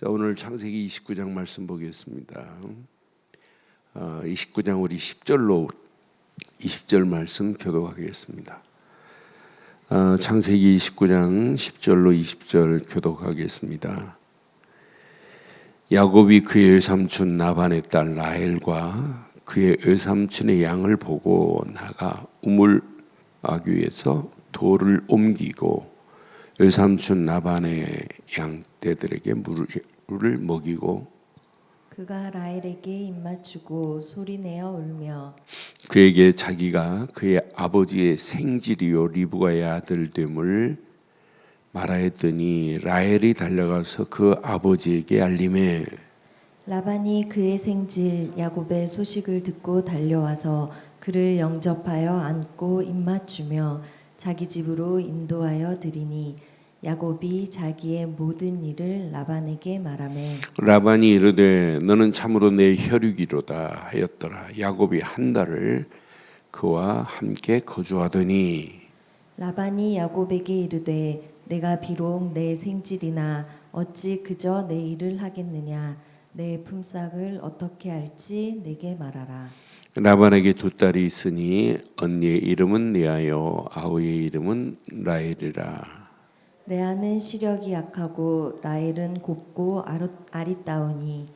자, 오늘 창세기 29장 말씀 보겠습니다. 29장 우리 10절로 20절 말씀 교독하겠습니다. 창세기 29장 10절로 20절 교독하겠습니다. 야곱이 그의 외삼촌 라반의 딸 라헬과 그의 외삼촌의 양을 보고 나가 우물 아귀에서 돌을 옮기고 외삼촌 라반의 양떼들에게 물을 먹이고 그가 라헬에게 입맞추고 소리내어 울며 그에게 자기가 그의 아버지의 생질이요 리브가의 아들 됨을 말하였더니 라헬이 달려가서 그 아버지에게 알림해 라반이 그의 생질 야곱의 소식을 듣고 달려와서 그를 영접하여 안고 입맞추며 자기 집으로 인도하여 드리니 야곱이 자기의 모든 일을 라반에게 말하매 라반이 이르되 너는 참으로 내 혈육이로다 하였더라. 야곱이 한 달을 그와 함께 거주하더니 라반이 야곱에게 이르되 내가 비록 내 생질이나 어찌 그저 내 일을 하겠느냐 내 품삯을 어떻게 할지 내게 말하라. 라반에게 두 딸이 있으니 언니의 이름은 레아요 아우의 이름은 라헬이라. 레아는 시력이 약하고 라헬은 곱고 아리따우니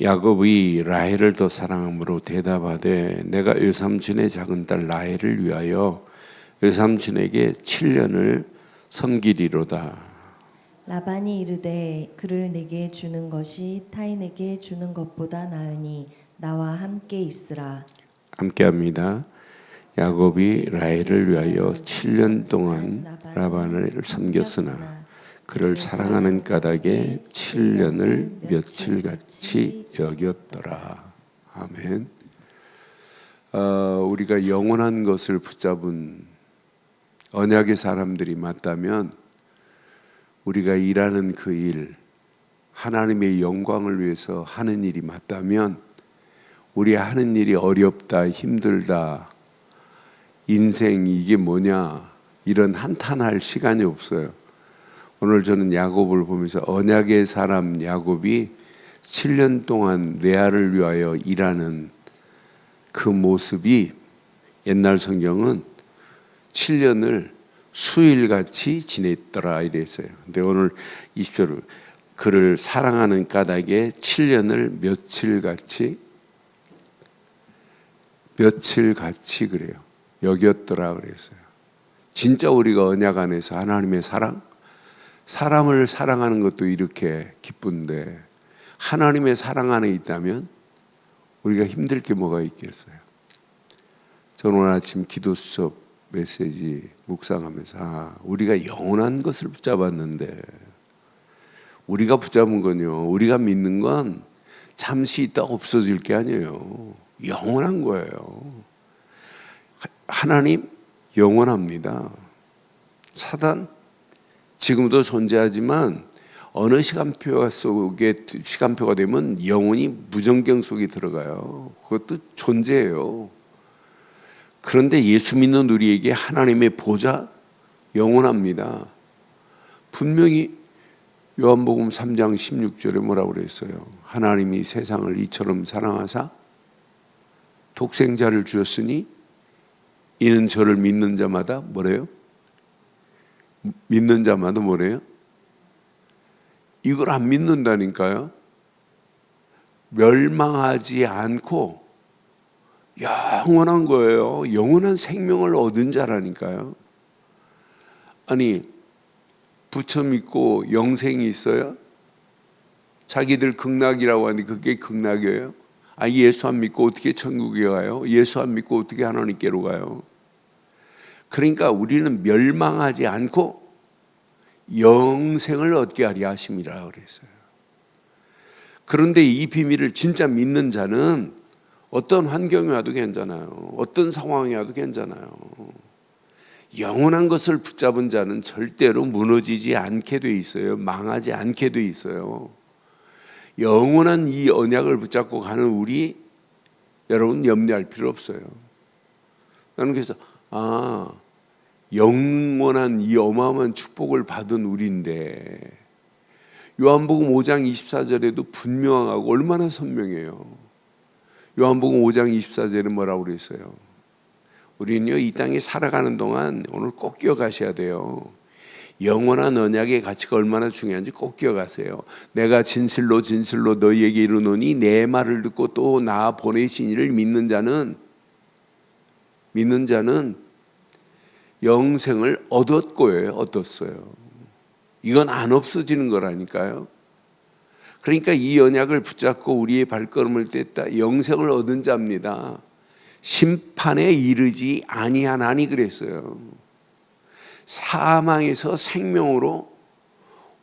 야곱이 라헬을 더 사랑함으로 대답하되 내가 외삼촌의 작은 딸 라헬을 위하여 외삼촌에게 7년을 섬기리로다. 라반이 이르되 그를 내게 주는 것이 타인에게 주는 것보다 나으니 나와 함께 있으라. 함께합니다. 야곱이 라헬을 위하여 7년 동안 라반을 섬겼으나 그를 사랑하는 까닭에 7년을 며칠같이 여겼더라. 아멘. 우리가 영원한 것을 붙잡은 언약의 사람들이 맞다면 우리가 일하는 그 일, 하나님의 영광을 위해서 하는 일이 맞다면 우리 하는 일이 어렵다, 힘들다, 인생 이게 뭐냐 이런 한탄할 시간이 없어요. 오늘 저는 야곱을 보면서 언약의 사람 야곱이 7년 동안 레아를 위하여 일하는 그 모습이 옛날 성경은 7년을 수일같이 지냈더라 이랬어요. 근데 오늘 20절 그를 사랑하는 까닭에 7년을 며칠같이 그래요. 여겼더라 그랬어요. 진짜 우리가 언약 안에서 하나님의 사랑, 사람을 사랑하는 것도 이렇게 기쁜데 하나님의 사랑 안에 있다면 우리가 힘들 게 뭐가 있겠어요. 저는 오늘 아침 기도 수업 메시지 묵상하면서 우리가 영원한 것을 붙잡았는데 우리가 붙잡은 건요, 우리가 믿는 건 잠시 있다 없어질 게 아니에요. 영원한 거예요. 하나님 영원합니다. 사단 지금도 존재하지만 어느 시간표가 되면 영원히 무정경 속에 들어가요. 그것도 존재해요. 그런데 예수 믿는 우리에게 하나님의 보좌 영원합니다. 분명히 요한복음 3장 16절에 뭐라고 그랬어요? 하나님이 세상을 이처럼 사랑하사 독생자를 주셨으니 이는 저를 믿는 자마다 뭐래요? 믿는 자마다 뭐래요? 이걸 안 믿는다니까요. 멸망하지 않고 영원한 거예요. 영원한 생명을 얻은 자라니까요. 아니 부처 믿고 영생이 있어요? 자기들 극락이라고 하는데 그게 극락이에요? 예수 안 믿고 어떻게 천국에 가요? 예수 안 믿고 어떻게 하나님께로 가요? 그러니까 우리는 멸망하지 않고 영생을 얻게 하려 하심이라 그랬어요. 그런데 이 비밀을 진짜 믿는 자는 어떤 환경이 와도 괜찮아요. 어떤 상황이 와도 괜찮아요. 영원한 것을 붙잡은 자는 절대로 무너지지 않게 돼 있어요. 망하지 않게 돼 있어요. 영원한 이 언약을 붙잡고 가는 우리 여러분 염려할 필요 없어요. 나는 그래서 영원한 이 어마어마한 축복을 받은 우리인데 요한복음 5장 24절에도 분명하고 얼마나 선명해요. 요한복음 5장 24절에 뭐라고 그랬어요? 우리는요, 이 땅에 살아가는 동안 오늘 꼭 기억하셔야 돼요. 영원한 언약의 가치가 얼마나 중요한지 꼭 기억하세요. 내가 진실로 진실로 너희에게 이르노니 내 말을 듣고 또 나 보내신 이를 믿는 자는 영생을 얻었고요. 얻었어요. 이건 안 없어지는 거라니까요. 그러니까 이 언약을 붙잡고 우리의 발걸음을 뗐다. 영생을 얻은 자입니다. 심판에 이르지 아니하나니 그랬어요. 사망에서 생명으로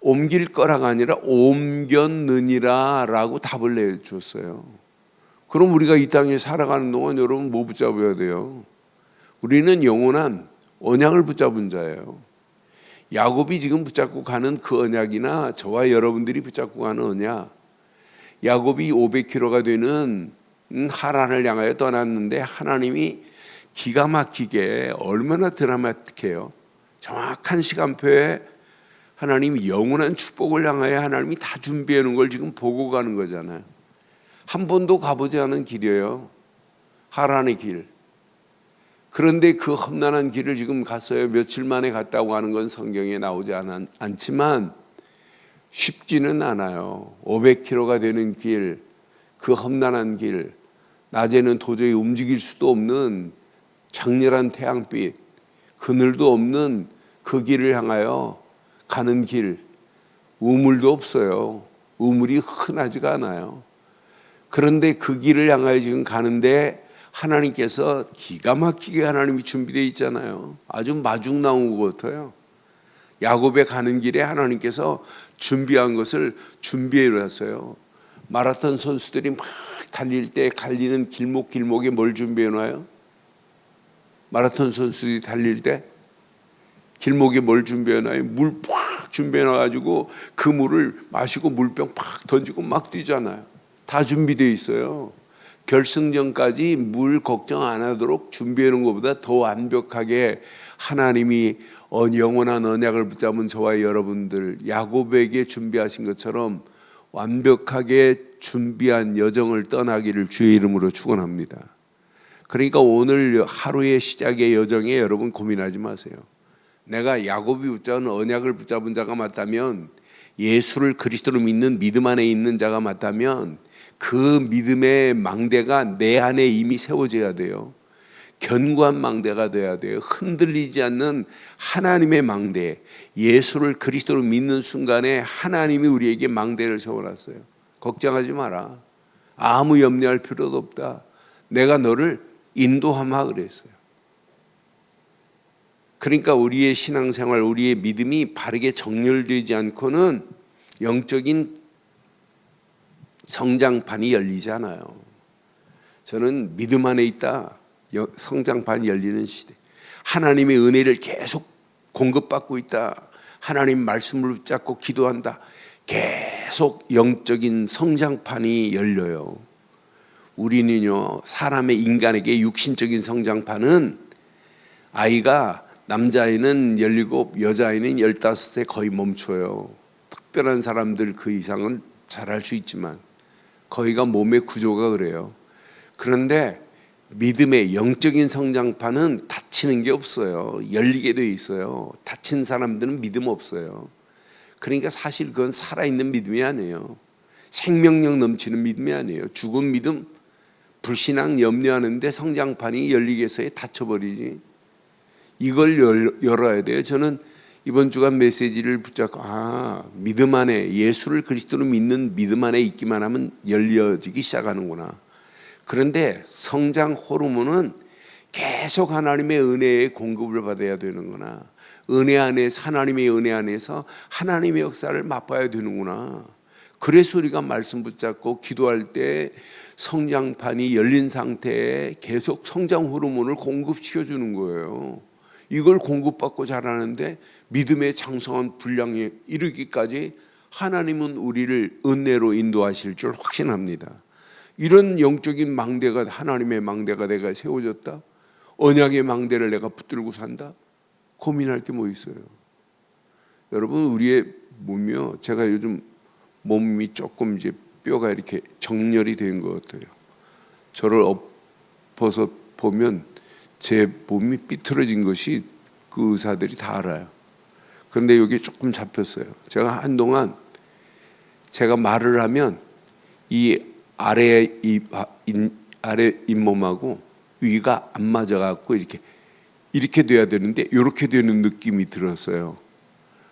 옮길 거라가 아니라 옮겼느니라 라고 답을 내줬어요. 그럼 우리가 이 땅에 살아가는 동안 여러분 뭐 붙잡아야 돼요? 우리는 영원한 언약을 붙잡은 자예요. 야곱이 지금 붙잡고 가는 그 언약이나 저와 여러분들이 붙잡고 가는 언약, 야곱이 500km가 되는 하란을 향하여 떠났는데 하나님이 기가 막히게 얼마나 드라마틱해요. 정확한 시간표에 하나님이 영원한 축복을 향하여 하나님이 다 준비해 놓은 걸 지금 보고 가는 거잖아요. 한 번도 가보지 않은 길이에요. 하란의 길. 그런데 그 험난한 길을 지금 갔어요. 며칠 만에 갔다고 하는 건 성경에 나오지 않지만 쉽지는 않아요. 500km가 되는 길, 그 험난한 길, 낮에는 도저히 움직일 수도 없는 장렬한 태양빛, 그늘도 없는 그 길을 향하여 가는 길, 우물도 없어요. 우물이 흔하지가 않아요. 그런데 그 길을 향하여 지금 가는데 하나님께서 기가 막히게 하나님이 준비되어 있잖아요. 아주 마중 나온 것 같아요. 야곱에 가는 길에 하나님께서 준비한 것을 준비해 놨어요. 마라톤 선수들이 막 달릴 때 갈리는 길목에 뭘 준비해 놔요? 마라톤 선수들이 달릴 때 길목에 뭘 준비해 놔요? 물 팍 준비해 놔가지고 그 물을 마시고 물병 팍 던지고 막 뛰잖아요. 다 준비되어 있어요. 결승전까지 물 걱정 안 하도록 준비해 놓은 것보다 더 완벽하게 하나님이 영원한 언약을 붙잡은 저와 여러분들 야곱에게 준비하신 것처럼 완벽하게 준비한 여정을 떠나기를 주의 이름으로 축원합니다. 그러니까 오늘 하루의 시작의 여정에 여러분 고민하지 마세요. 내가 야곱이 붙잡은 언약을 붙잡은 자가 맞다면, 예수를 그리스도로 믿는 믿음 안에 있는 자가 맞다면 그 믿음의 망대가 내 안에 이미 세워져야 돼요. 견고한 망대가 돼야 돼요. 흔들리지 않는 하나님의 망대. 예수를 그리스도로 믿는 순간에 하나님이 우리에게 망대를 세워놨어요. 걱정하지 마라. 아무 염려할 필요도 없다. 내가 너를 인도하마 그랬어요. 그러니까 우리의 신앙생활, 우리의 믿음이 바르게 정렬되지 않고는 영적인 성장판이 열리지 않아요. 저는 믿음 안에 있다. 성장판이 열리는 시대. 하나님의 은혜를 계속 공급받고 있다. 하나님 말씀을 붙잡고 기도한다. 계속 영적인 성장판이 열려요. 우리는요, 사람의 인간에게 육신적인 성장판은 아이가 남자아이는 17, 여자아이는 15세 거의 멈춰요. 특별한 사람들 그 이상은 잘할 수 있지만 거의가 몸의 구조가 그래요. 그런데 믿음의 영적인 성장판은 닫히는 게 없어요. 열리게 돼 있어요. 닫힌 사람들은 믿음 없어요. 그러니까 사실 그건 살아있는 믿음이 아니에요. 생명력 넘치는 믿음이 아니에요. 죽은 믿음, 불신앙 염려하는데 성장판이 열리게 해서 닫혀버리지. 이걸 열어야 돼요. 저는 이번 주간 메시지를 붙잡고 믿음 안에, 예수를 그리스도로 믿는 믿음 안에 있기만 하면 열려지기 시작하는구나. 그런데 성장 호르몬은 계속 하나님의 은혜의 공급을 받아야 되는구나. 은혜 안에서, 하나님의 은혜 안에서 하나님의 역사를 맛봐야 되는구나. 그래서 우리가 말씀 붙잡고 기도할 때 성장판이 열린 상태에 계속 성장 호르몬을 공급시켜 주는 거예요. 이걸 공급받고 자라는데 믿음의 장성한 분량에 이르기까지 하나님은 우리를 은혜로 인도하실 줄 확신합니다. 이런 영적인 망대가, 하나님의 망대가 내가 세워졌다? 언약의 망대를 내가 붙들고 산다? 고민할 게 뭐 있어요? 여러분, 우리의 몸이요, 제가 요즘 몸이 조금 이제 뼈가 이렇게 정렬이 된 것 같아요. 저를 엎어서 보면 제 몸이 삐뚤어진 것이 그 의사들이 다 알아요. 그런데 여기 조금 잡혔어요. 제가 한동안 제가 말을 하면 이 아래 잇몸하고 위가 안 맞아갖고 이렇게 돼야 되는데 이렇게 되는 느낌이 들었어요.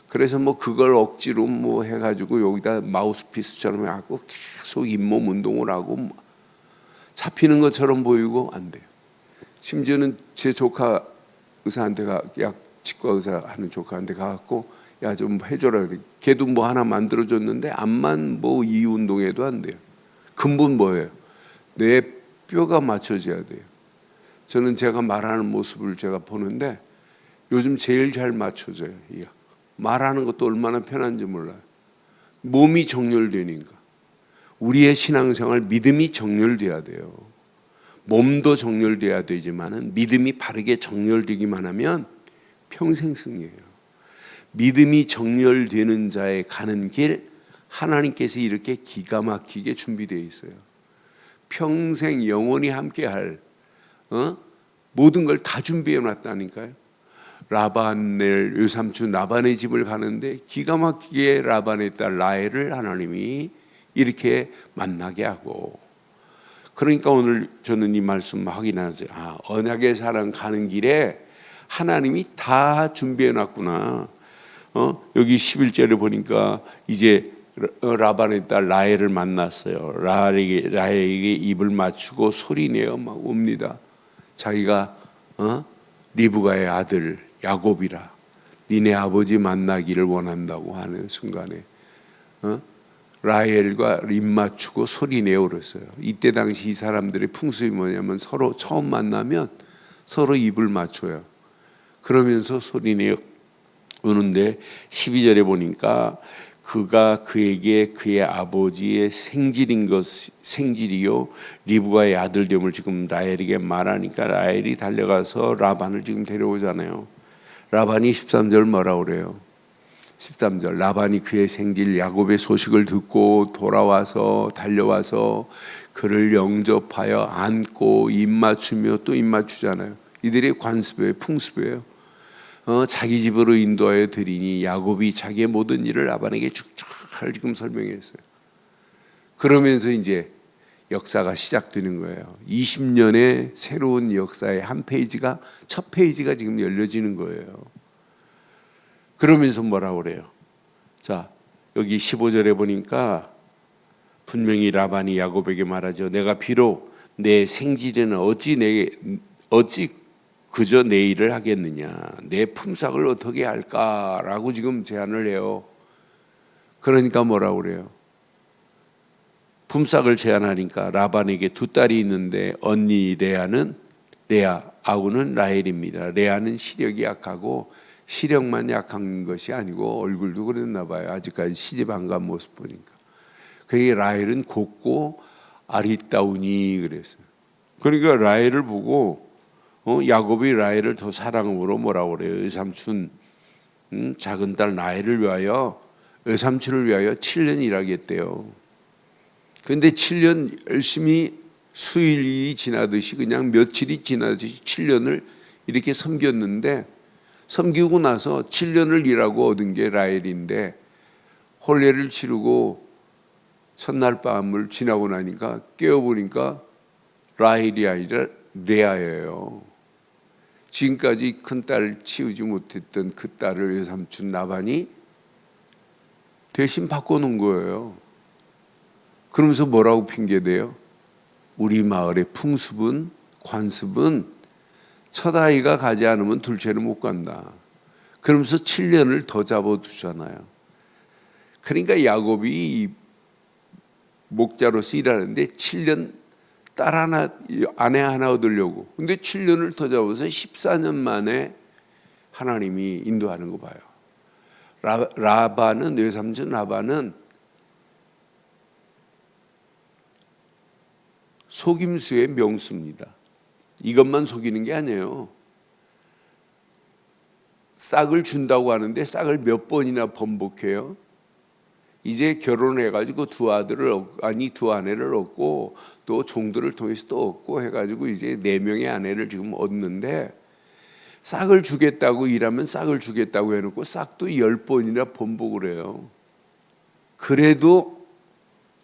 그래서 뭐 그걸 억지로 뭐 해가지고 여기다 마우스피스처럼 해갖고 계속 잇몸 운동을 하고 잡히는 것처럼 보이고 안 돼요. 심지어는 제 조카 의사한테 약 치과 의사 하는 조카한테 가갖고 야 좀 해줘라 그래. 걔도 뭐 하나 만들어줬는데 암만 뭐 이 운동해도 안 돼요. 근본 뭐예요? 내 뼈가 맞춰져야 돼요. 저는 제가 말하는 모습을 제가 보는데 요즘 제일 잘 맞춰져요. 말하는 것도 얼마나 편한지 몰라요. 몸이 정렬되니까. 우리의 신앙생활 믿음이 정렬돼야 돼요. 몸도 정렬돼야 되지만은 믿음이 바르게 정렬되기만 하면 평생 승리예요. 믿음이 정렬되는 자의 가는 길 하나님께서 이렇게 기가 막히게 준비되어 있어요. 평생 영원히 함께할 모든 걸 다 준비해 놨다니까요. 라반의 외삼촌 라반의 집을 가는데 기가 막히게 라반의 딸 라헬을 하나님이 이렇게 만나게 하고, 그러니까 오늘 저는 이 말씀 확인하죠. 언약의 사랑 가는 길에 하나님이 다 준비해 놨구나. 여기 11절에 보니까 이제 라반의 딸 라헬을 만났어요. 라헬에게 입을 맞추고 소리내어 막 옵니다. 자기가 리브가의 아들 야곱이라 니네 아버지 만나기를 원한다고 하는 순간에 라헬과 입 맞추고 소리내어 울었어요. 이때 당시 이 사람들의 풍습이 뭐냐면 서로 처음 만나면 서로 입을 맞춰요. 그러면서 소리내어 우는데 12절에 보니까 그가 그에게 그의 아버지의 생질이요 리브가의 아들됨을 지금 라헬에게 말하니까 라헬이 달려가서 라반을 지금 데려오잖아요. 라반이 13절 뭐라 그래요? 13절 라반이 그의 생질 야곱의 소식을 듣고 달려와서 그를 영접하여 안고 입 맞추며 또 입 맞추잖아요. 이들의 관습이에요, 풍습이에요. 자기 집으로 인도하여 드리니 야곱이 자기의 모든 일을 라반에게 쭉쭉 지금 설명했어요. 그러면서 이제 역사가 시작되는 거예요. 20년의 새로운 역사의 첫 페이지가 지금 열려지는 거예요. 그러면서 뭐라고 그래요? 자, 여기 15절에 보니까 분명히 라반이 야곱에게 말하죠. 내가 비록 내 생질에는 어찌 그저 내 일을 하겠느냐, 내 품삯을 어떻게 할까라고 지금 제안을 해요. 그러니까 뭐라고 그래요? 품삯을 제안하니까 라반에게 두 딸이 있는데 언니 레아, 아우는 라헬입니다. 레아는 시력이 약하고 시력만 약한 것이 아니고 얼굴도 그랬나 봐요. 아직까지 시집 안 간 모습 보니까. 그게 라헬은 곱고 아리따우니 그랬어요. 그러니까 라헬을 보고 야곱이 라헬을 더 사랑으로 뭐라고 그래요? 외삼촌 작은 딸 라헬을 위하여 외삼촌을 위하여 7년 일하겠대요. 그런데 7년 열심히 수일이 지나듯이 그냥 며칠이 지나듯이 7년을 이렇게 섬겼는데 섬기고 나서 7년을 일하고 얻은 게 라헬인데 혼례를 치르고 첫날 밤을 지나고 나니까 깨어보니까 라헬이 아니라 레아예요. 지금까지 큰딸을 치우지 못했던 그 딸을 외삼촌 라반이 대신 바꿔놓은 거예요. 그러면서 뭐라고 핑계대요? 우리 마을의 풍습은, 관습은 첫 아이가 가지 않으면 둘째는 못 간다. 그러면서 7년을 더 잡아두잖아요. 그러니까 야곱이 목자로서 일하는데 7년 아내 하나 얻으려고. 근데 7년을 더 잡아서 14년 만에 하나님이 인도하는 거 봐요. 외삼촌 라반은 속임수의 명수입니다. 이것만 속이는 게 아니에요. 싹을 준다고 하는데 싹을 몇 번이나 번복해요. 이제 결혼해가지고 두 아내를 얻고 또 종들을 통해서 또 얻고 해가지고 이제 4명의 아내를 지금 얻는데, 싹을 주겠다고 일하면 싹을 주겠다고 해놓고 싹도 10번이나 번복을 해요. 그래도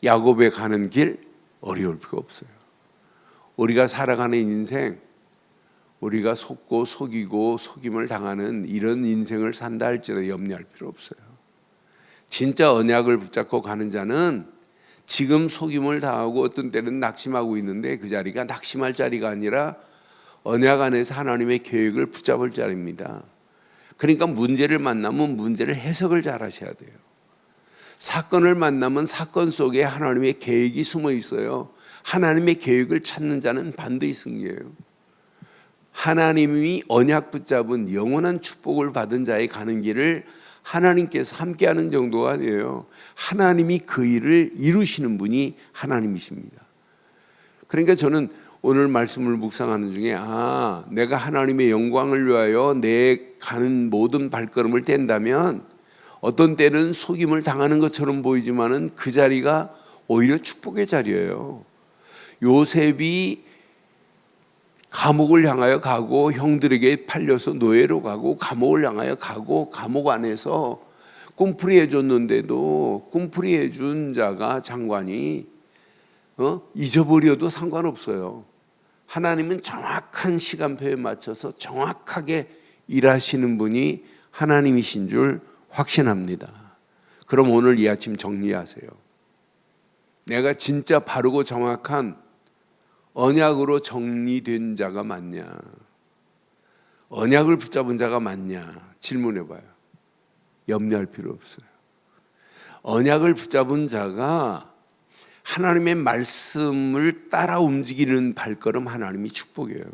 야곱에 가는 길 어려울 필요 없어요. 우리가 살아가는 인생, 우리가 속고 속이고 속임을 당하는 이런 인생을 산다 할지라도 염려할 필요 없어요. 진짜 언약을 붙잡고 가는 자는 지금 속임을 당하고 어떤 때는 낙심하고 있는데 그 자리가 낙심할 자리가 아니라 언약 안에서 하나님의 계획을 붙잡을 자리입니다. 그러니까 문제를 만나면 문제를 해석을 잘 하셔야 돼요. 사건을 만나면 사건 속에 하나님의 계획이 숨어 있어요. 하나님의 계획을 찾는 자는 반드시 승리해요. 하나님이 언약 붙잡은 영원한 축복을 받은 자의 가는 길을 하나님께서 함께하는 정도가 아니에요. 하나님이 그 일을 이루시는 분이 하나님이십니다. 그러니까 저는 오늘 말씀을 묵상하는 중에 내가 하나님의 영광을 위하여 내 가는 모든 발걸음을 뗀다면 어떤 때는 속임을 당하는 것처럼 보이지만은 그 자리가 오히려 축복의 자리예요. 요셉이 감옥을 향하여 가고 형들에게 팔려서 노예로 가고 감옥을 향하여 가고 감옥 안에서 꿈풀이 해줬는데도 꿈풀이 해준 자가 장관이 잊어버려도 상관없어요. 하나님은 정확한 시간표에 맞춰서 정확하게 일하시는 분이 하나님이신 줄 확신합니다. 그럼 오늘 이 아침 정리하세요. 내가 진짜 바르고 정확한 언약으로 정리된 자가 맞냐? 언약을 붙잡은 자가 맞냐? 질문해봐요. 염려할 필요 없어요. 언약을 붙잡은 자가 하나님의 말씀을 따라 움직이는 발걸음, 하나님이 축복이에요.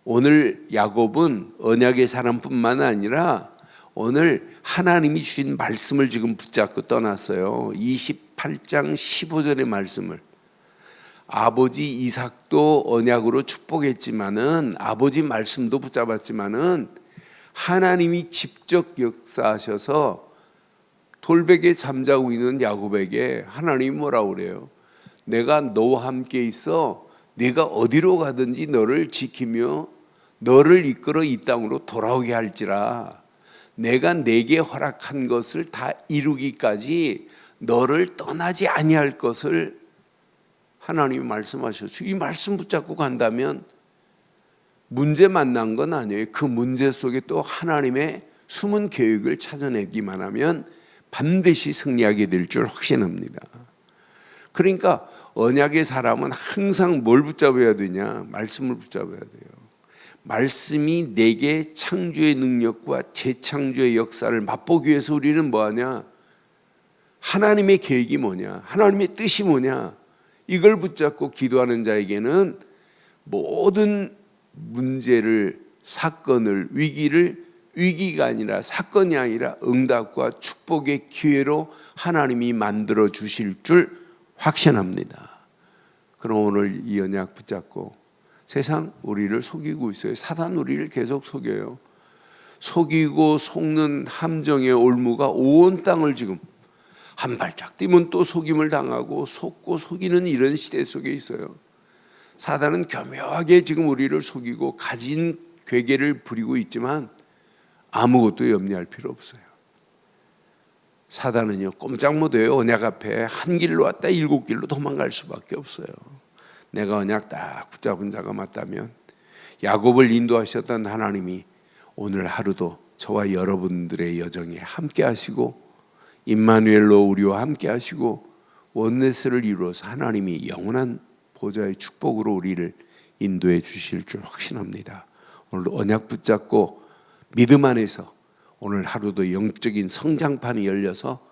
오늘 야곱은 언약의 사람뿐만 아니라 오늘 하나님이 주신 말씀을 지금 붙잡고 떠났어요. 28장 15절의 말씀을. 아버지 이삭도 언약으로 축복했지만은, 아버지 말씀도 붙잡았지만은 하나님이 직접 역사하셔서 돌베개 잠자고 있는 야곱에게 하나님이 뭐라고 그래요? 내가 너와 함께 있어 네가 어디로 가든지 너를 지키며 너를 이끌어 이 땅으로 돌아오게 할지라. 내가 내게 허락한 것을 다 이루기까지 너를 떠나지 아니할 것을 하나님이 말씀하셨어요. 이 말씀 붙잡고 간다면 문제 만난 건 아니에요. 그 문제 속에 또 하나님의 숨은 계획을 찾아내기만 하면 반드시 승리하게 될 줄 확신합니다. 그러니까 언약의 사람은 항상 뭘 붙잡아야 되냐? 말씀을 붙잡아야 돼요. 말씀이 내게 창조의 능력과 재창조의 역사를 맛보기 위해서 우리는 뭐하냐? 하나님의 계획이 뭐냐? 하나님의 뜻이 뭐냐? 이걸 붙잡고 기도하는 자에게는 모든 문제를, 사건을, 위기가 아니라 사건이 아니라 응답과 축복의 기회로 하나님이 만들어 주실 줄 확신합니다. 그럼 오늘 이 언약 붙잡고, 세상 우리를 속이고 있어요. 사단 우리를 계속 속여요. 속이고 속는 함정의 올무가 온 땅을 지금 한 발짝 뛰면 또 속임을 당하고 속고 속이는 이런 시대 속에 있어요. 사단은 교묘하게 지금 우리를 속이고 가진 괴계를 부리고 있지만 아무것도 염려할 필요 없어요. 사단은요 꼼짝 못해요. 언약 앞에 한 길로 왔다 7길로 도망갈 수밖에 없어요. 내가 언약 딱 붙잡은 자가 맞다면 야곱을 인도하셨던 하나님이 오늘 하루도 저와 여러분들의 여정에 함께 하시고 임마누엘로 우리와 함께 하시고 원네스를 이루어서 하나님이 영원한 보좌의 축복으로 우리를 인도해 주실 줄 확신합니다. 오늘 언약 붙잡고 믿음 안에서 오늘 하루도 영적인 성장판이 열려서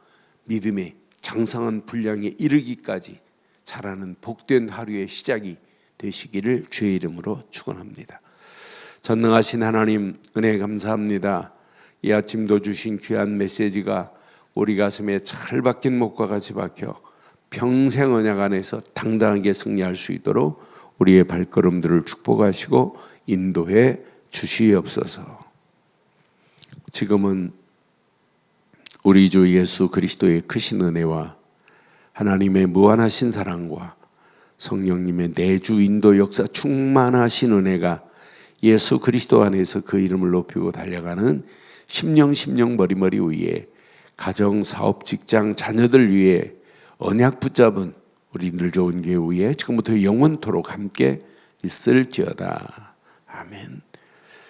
믿음의 장성한 분량에 이르기까지 자라는 복된 하루의 시작이 되시기를 주의 이름으로 축원합니다. 전능하신 하나님 은혜 감사합니다. 이 아침도 주신 귀한 메시지가 우리 가슴에 잘 박힌 목과 같이 박혀 평생 언약 안에서 당당하게 승리할 수 있도록 우리의 발걸음들을 축복하시고 인도해 주시옵소서. 지금은 우리 주 예수 그리스도의 크신 은혜와 하나님의 무한하신 사랑과 성령님의 내주 인도 역사 충만하신 은혜가 예수 그리스도 안에서 그 이름을 높이고 달려가는 심령 머리머리 위에 가정, 사업, 직장, 자녀들 위해 언약 붙잡은 우리 늘 좋은 교회 위에 지금부터 영원토록 함께 있을지어다. 아멘.